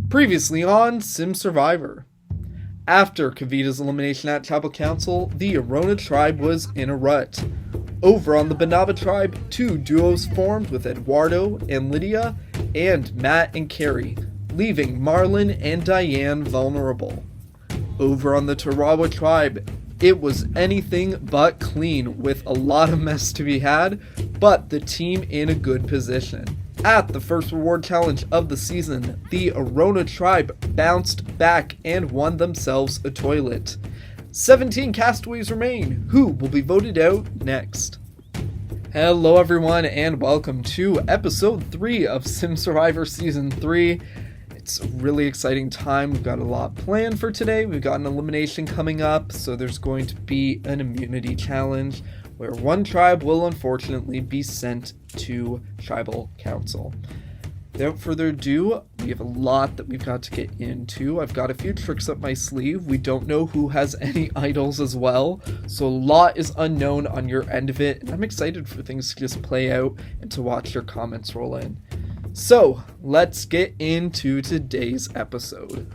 Previously on Sim Survivor. After Kavita's elimination at Tribal Council, the Arona tribe was in a rut. Over on the Banaba tribe, two duos formed with Eduardo and Lydia, and Matt and Carrie, leaving Marlon and Diane vulnerable. Over on the Tarawa tribe, it was anything but clean, with a lot of mess to be had, but the team in a good position. At the first reward challenge of the season, the Arona tribe bounced back and won themselves a toilet. 17 castaways remain. Who will be voted out next? Hello everyone and welcome to episode 3 of Sim Survivor Season 3. It's a really exciting time. We've got a lot planned for today. We've got an elimination coming up, so there's going to be an immunity challenge where one tribe will unfortunately be sent to Tribal Council. Without further ado, we have a lot that we've got to get into. I've got a few tricks up my sleeve. We don't know who has any idols as well, so a lot is unknown on your end of it, and I'm excited for things to just play out and to watch your comments roll in. So, let's get into today's episode.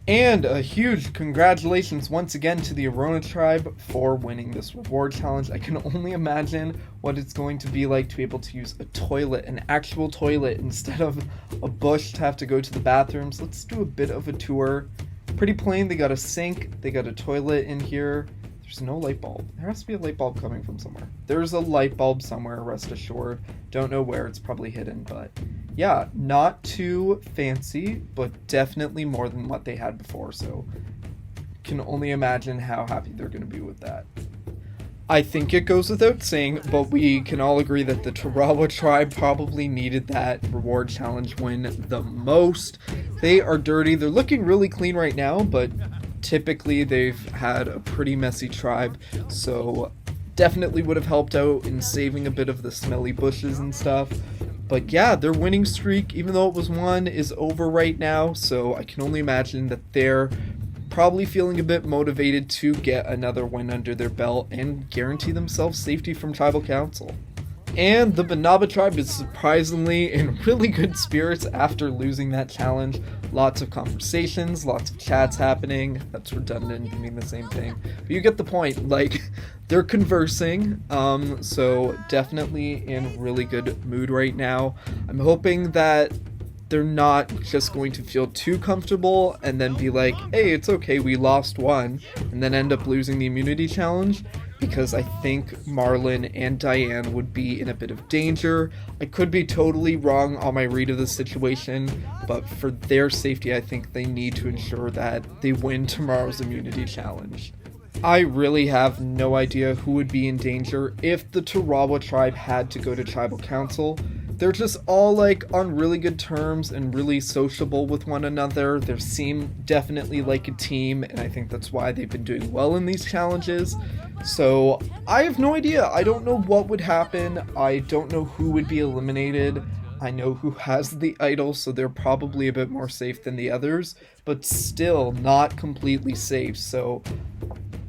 And a huge congratulations once again to the Arona tribe for winning this reward challenge. I can only imagine what it's going to be like to be able to use a toilet, an actual toilet, instead of a bush to have to go to the bathrooms. Let's do a bit of a tour. Pretty plain. They got a sink, they got a toilet in here. There's no light bulb. There has to be a light bulb coming from somewhere. There's a light bulb somewhere, rest assured. Don't know where, it's probably hidden, but yeah, not too fancy, but definitely more than what they had before, so can only imagine how happy they're going to be with that. I think it goes without saying, but we can all agree that the Tarawa tribe probably needed that reward challenge win the most. They are dirty. They're looking really clean right now, but typically they've had a pretty messy tribe, so definitely would have helped out in saving a bit of the smelly bushes and stuff. But yeah, their winning streak, even though it was one, is over right now, so I can only imagine that they're probably feeling a bit motivated to get another win under their belt and guarantee themselves safety from Tribal Council. And the Banaba tribe is surprisingly in really good spirits after losing that challenge. Lots of conversations, lots of chats happening. That's redundant, meaning the same thing. But you get the point, like, they're conversing, so definitely in really good mood right now. I'm hoping that they're not just going to feel too comfortable and then be like, hey, it's okay, we lost one, and then end up losing the immunity challenge, because I think Marlon and Diane would be in a bit of danger. I could be totally wrong on my read of the situation, but for their safety, I think they need to ensure that they win tomorrow's immunity challenge. I really have no idea who would be in danger if the Tarawa tribe had to go to Tribal Council. They're just all like on really good terms and really sociable with one another. They seem definitely like a team, and I think that's why they've been doing well in these challenges. So I have no idea. I don't know what would happen. I don't know who would be eliminated. I know who has the idol, so they're probably a bit more safe than the others, but still not completely safe. So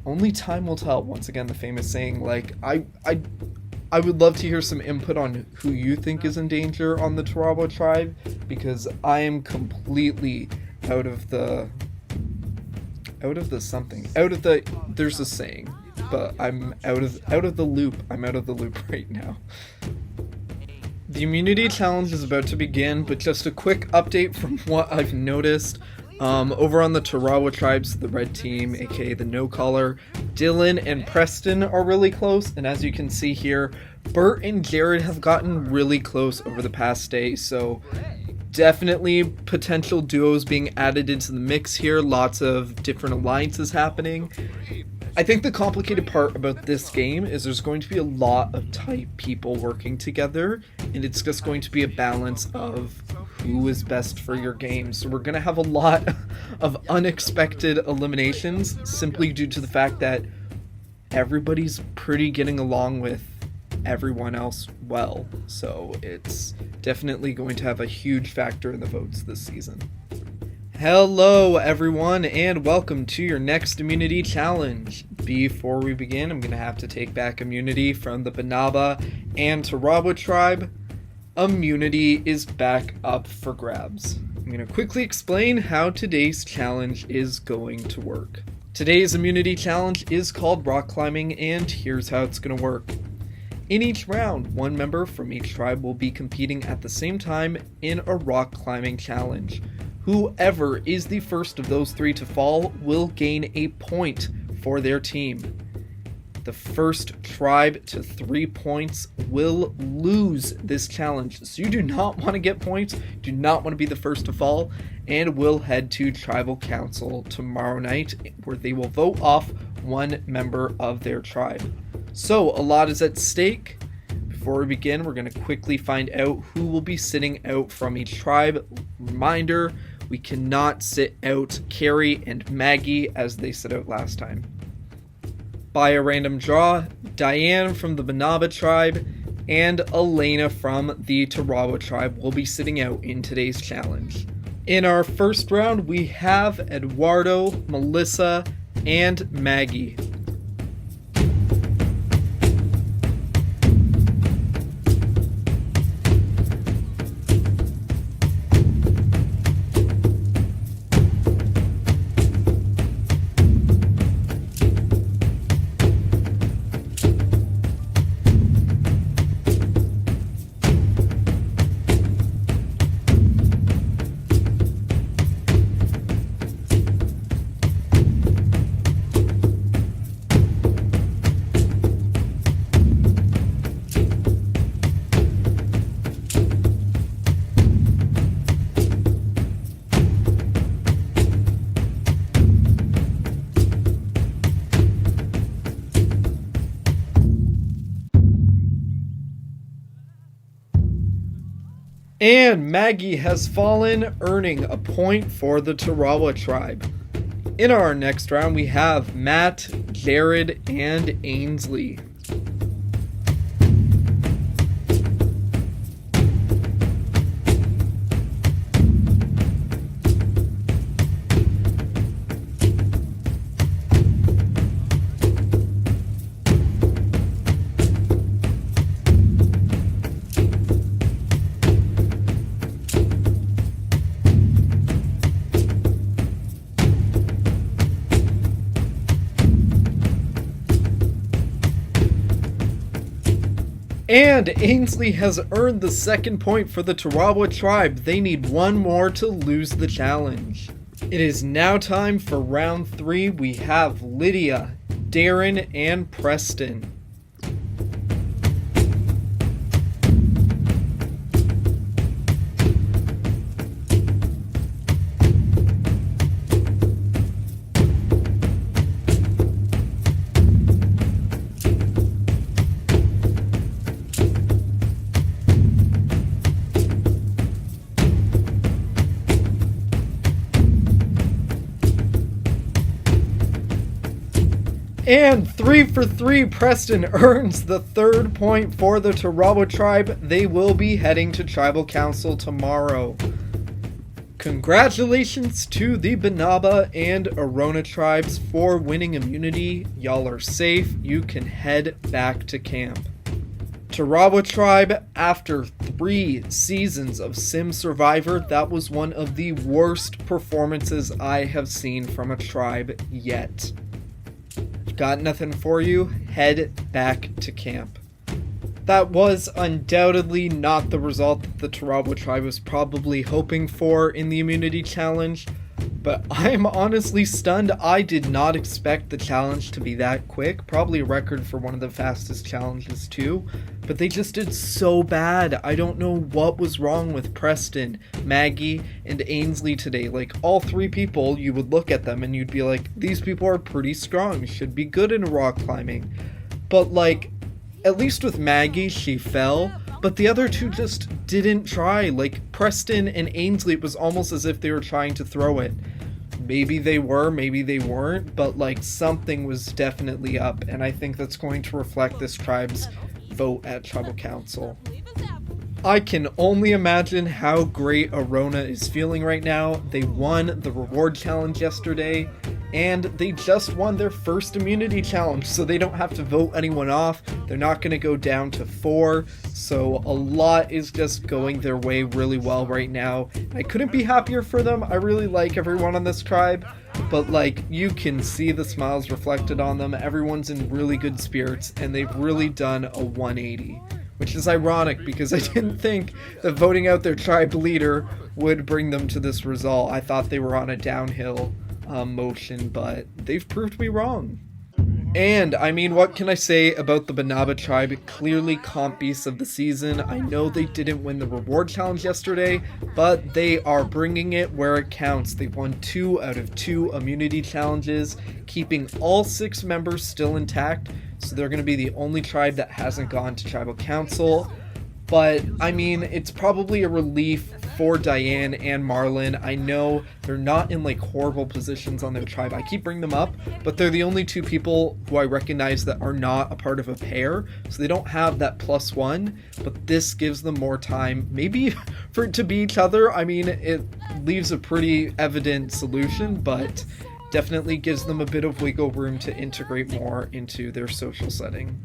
only time will tell. Once again, the famous saying, like, I would love to hear some input on who you think is in danger on the Tarawa tribe, because I am completely there's a saying, but I'm out of the loop. I'm out of the loop right now. The immunity challenge is about to begin, but just a quick update from what I've noticed. Over on the Tarawa tribes, the red team, aka the no collar, Dylan and Preston are really close, and as you can see here, Bert and Jared have gotten really close over the past day, so definitely potential duos being added into the mix here, lots of different alliances happening. I think the complicated part about this game is there's going to be a lot of tight people working together, and it's just going to be a balance of who is best for your game. So we're going to have a lot of unexpected eliminations simply due to the fact that everybody's pretty getting along with everyone else well. So it's definitely going to have a huge factor in the votes this season. Hello everyone and welcome to your next immunity challenge. Before we begin, I'm going to have to take back immunity from the Banaba and Tarawa tribe. Immunity is back up for grabs. I'm going to quickly explain how today's challenge is going to work. Today's immunity challenge is called rock climbing, and here's how it's going to work. In each round, one member from each tribe will be competing at the same time in a rock climbing challenge. Whoever is the first of those three to fall will gain a point for their team. The first tribe to 3 points will lose this challenge. So you do not want to get points, do not want to be the first to fall, and will head to Tribal Council tomorrow night where they will vote off one member of their tribe. So a lot is at stake. Before we begin, we're going to quickly find out who will be sitting out from each tribe. Reminder, we cannot sit out Carrie and Maggie as they sit out last time. By a random draw, Diane from the Banaba tribe and Elena from the Tarawa tribe will be sitting out in today's challenge. In our first round, we have Eduardo, Melissa, and Maggie. And Maggie has fallen, earning a point for the Tarawa tribe. In our next round, we have Matt, Jared, and Ainsley. And Ainsley has earned the second point for the Tarawa tribe. They need one more to lose the challenge. It is now time for round 3. We have Lydia, Darren, and Preston. And 3 for 3, Preston earns the third point for the Tarawa tribe. They will be heading to Tribal Council tomorrow. Congratulations to the Banaba and Arona tribes for winning immunity. Y'all are safe. You can head back to camp. Tarawa tribe, after 3 seasons of Sim Survivor, that was one of the worst performances I have seen from a tribe yet. Got nothing for you, head back to camp. That was undoubtedly not the result that the Tarawa tribe was probably hoping for in the immunity challenge, but I'm honestly stunned. I did not expect the challenge to be that quick, probably a record for one of the fastest challenges too, but they just did so bad. I don't know what was wrong with Preston, Maggie, and Ainsley today. Like, all 3 people, you would look at them and you'd be like, these people are pretty strong, should be good in rock climbing. But like, at least with Maggie, she fell, but the other 2 just didn't try. Like, Preston and Ainsley, it was almost as if they were trying to throw it. Maybe they were, maybe they weren't, but like, something was definitely up, and I think that's going to reflect this tribe's vote at Tribal Council. I can only imagine how great Arona is feeling right now. They won the reward challenge yesterday, and they just won their first immunity challenge, so they don't have to vote anyone off. They're not going to go down to 4, so a lot is just going their way really well right now. I couldn't be happier for them. I really like everyone on this tribe, but like, you can see the smiles reflected on them. Everyone's in really good spirits, and they've really done a 180. Which is ironic because I didn't think that voting out their tribe leader would bring them to this result. I thought they were on a downhill motion, but they've proved me wrong. And, I mean, what can I say about the Banaba tribe? Clearly comp beasts of the season. I know they didn't win the reward challenge yesterday, but they are bringing it where it counts. They've won 2 out of 2 immunity challenges, keeping all 6 members still intact, so they're going to be the only tribe that hasn't gone to tribal council. But, I mean, it's probably a relief for Diane and Marlon. I know they're not in, like, horrible positions on their tribe. I keep bringing them up, but they're the only 2 people who I recognize that are not a part of a pair, so they don't have that +1, but this gives them more time, maybe for it to be each other. I mean, it leaves a pretty evident solution, but definitely gives them a bit of wiggle room to integrate more into their social setting.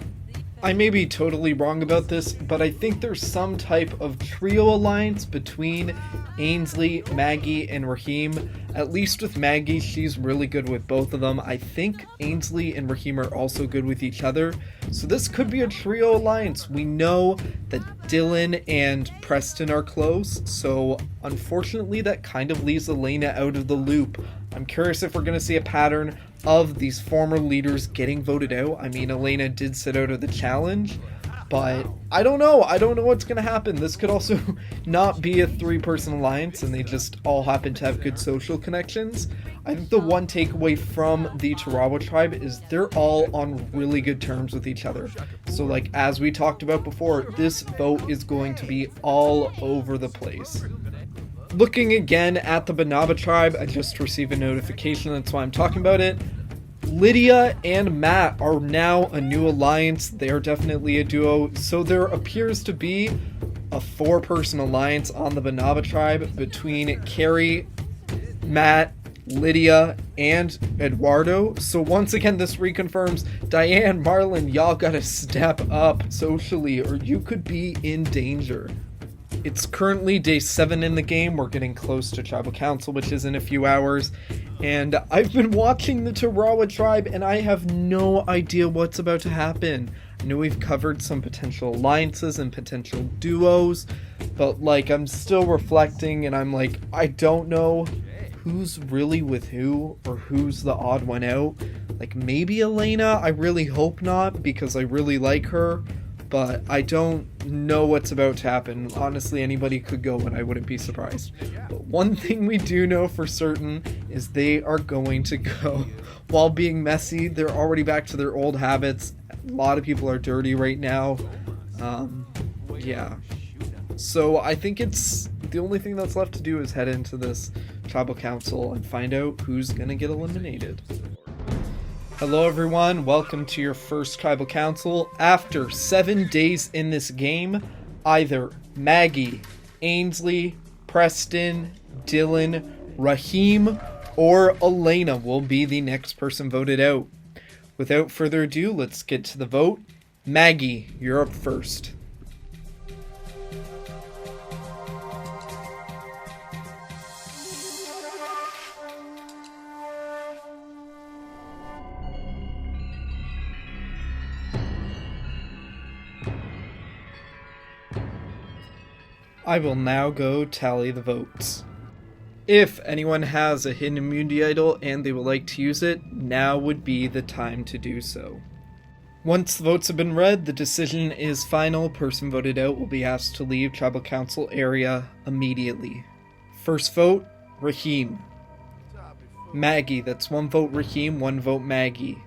I may be totally wrong about this, but I think there's some type of trio alliance between Ainsley, Maggie, and Raheem. At least with Maggie, she's really good with both of them. I think Ainsley and Raheem are also good with each other. So this could be a trio alliance. We know that Dylan and Preston are close, so unfortunately that kind of leaves Elena out of the loop. I'm curious if we're going to see a pattern of these former leaders getting voted out. I mean, Elena did sit out of the challenge, but I don't know. I don't know what's going to happen. This could also not be a 3-person alliance, and they just all happen to have good social connections. I think the one takeaway from the Tarawa tribe is they're all on really good terms with each other. So, like, as we talked about before, this vote is going to be all over the place. Looking again at the Banaba tribe, I just received a notification, that's why I'm talking about it. Lydia and Matt are now a new alliance. They are definitely a duo. So there appears to be a 4-person alliance on the Banaba tribe between Carrie, Matt, Lydia, and Eduardo. So once again, this reconfirms Diane, Marlon, y'all gotta step up socially or you could be in danger. It's currently day 7 in the game. We're getting close to tribal council, which is in a few hours. And I've been watching the Tarawa tribe and I have no idea what's about to happen. I know we've covered some potential alliances and potential duos, but like I'm still reflecting and I'm like, I don't know who's really with who or who's the odd one out. Like maybe Elena, I really hope not because I really like her. But I don't know what's about to happen. Honestly, anybody could go and I wouldn't be surprised. But one thing we do know for certain is they are going to go. While being messy, they're already back to their old habits. A lot of people are dirty right now. Yeah. So I think it's the only thing that's left to do is head into this tribal council and find out who's going to get eliminated. Hello everyone, welcome to your first tribal council. After 7 days in this game, either Maggie, Ainsley, Preston, Dylan, Raheem, or Elena will be the next person voted out. Without further ado, let's get to the vote. Maggie, you're up first. I will now go tally the votes. If anyone has a hidden immunity idol and they would like to use it, now would be the time to do so. Once the votes have been read, the decision is final. Person voted out will be asked to leave tribal council area immediately. First vote, Raheem. Maggie, that's 1 vote Raheem, 1 vote Maggie.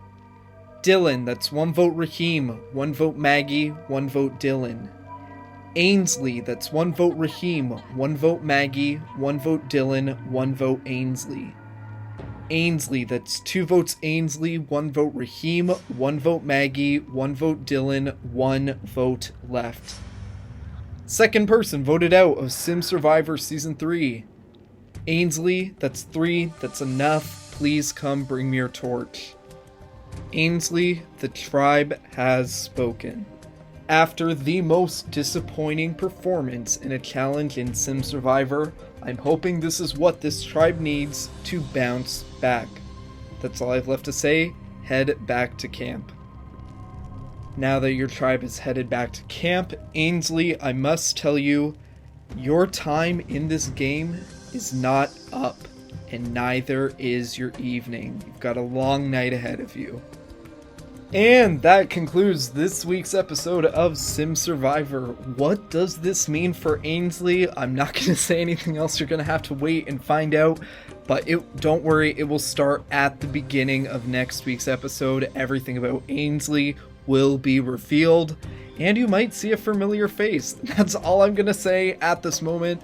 Dylan, that's 1 vote Raheem, 1 vote Maggie, 1 vote Dylan. Ainsley, that's 1 vote Raheem, 1 vote Maggie, 1 vote Dylan, 1 vote Ainsley. Ainsley, that's 2 votes Ainsley, 1 vote Raheem, 1 vote Maggie, 1 vote Dylan, 1 vote left. Second person voted out of Sim Survivor Season 3. Ainsley, that's 3, that's enough. please come bring me your torch. Ainsley, the tribe has spoken. After the most disappointing performance in a challenge in Sim Survivor, I'm hoping this is what this tribe needs to bounce back. That's all I've left to say. Head back to camp. Now that your tribe is headed back to camp, Ainsley, I must tell you, your time in this game is not up, and neither is your evening. You've got a long night ahead of you. And that concludes this week's episode of Sim Survivor. What does this mean for Ainsley? I'm not going to say anything else. You're going to have to wait and find out. But don't worry, it will start at the beginning of next week's episode. Everything about Ainsley will be revealed, and you might see a familiar face. That's all I'm going to say at this moment.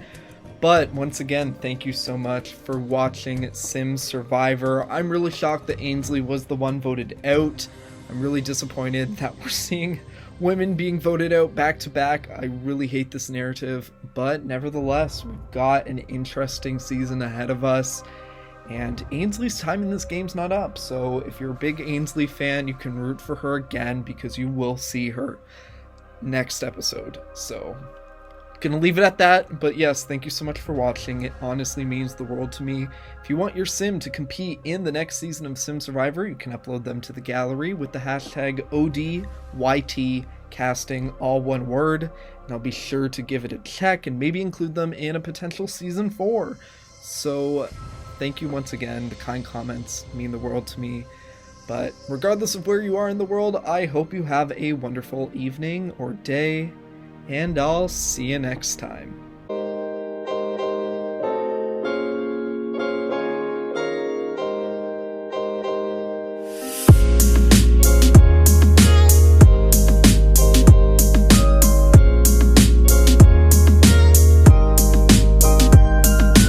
But once again, thank you so much for watching Sim Survivor. I'm really shocked that Ainsley was the one voted out. I'm really disappointed that we're seeing women being voted out back to back. I really hate this narrative, but nevertheless, we've got an interesting season ahead of us, and Ainsley's time in this game's not up. So if you're a big Ainsley fan, you can root for her again, because you will see her next episode. So gonna leave it at that, but yes, thank you so much for watching. It honestly means the world to me. If you want your sim to compete in the next season of Sim Survivor, you can upload them to the gallery with the hashtag ODYTcasting, all one word, and I'll be sure to give it a check and maybe include them in a potential season 4. So thank you once again. The kind comments mean the world to me. But regardless of where you are in the world, I hope you have a wonderful evening or day, and I'll see you next time.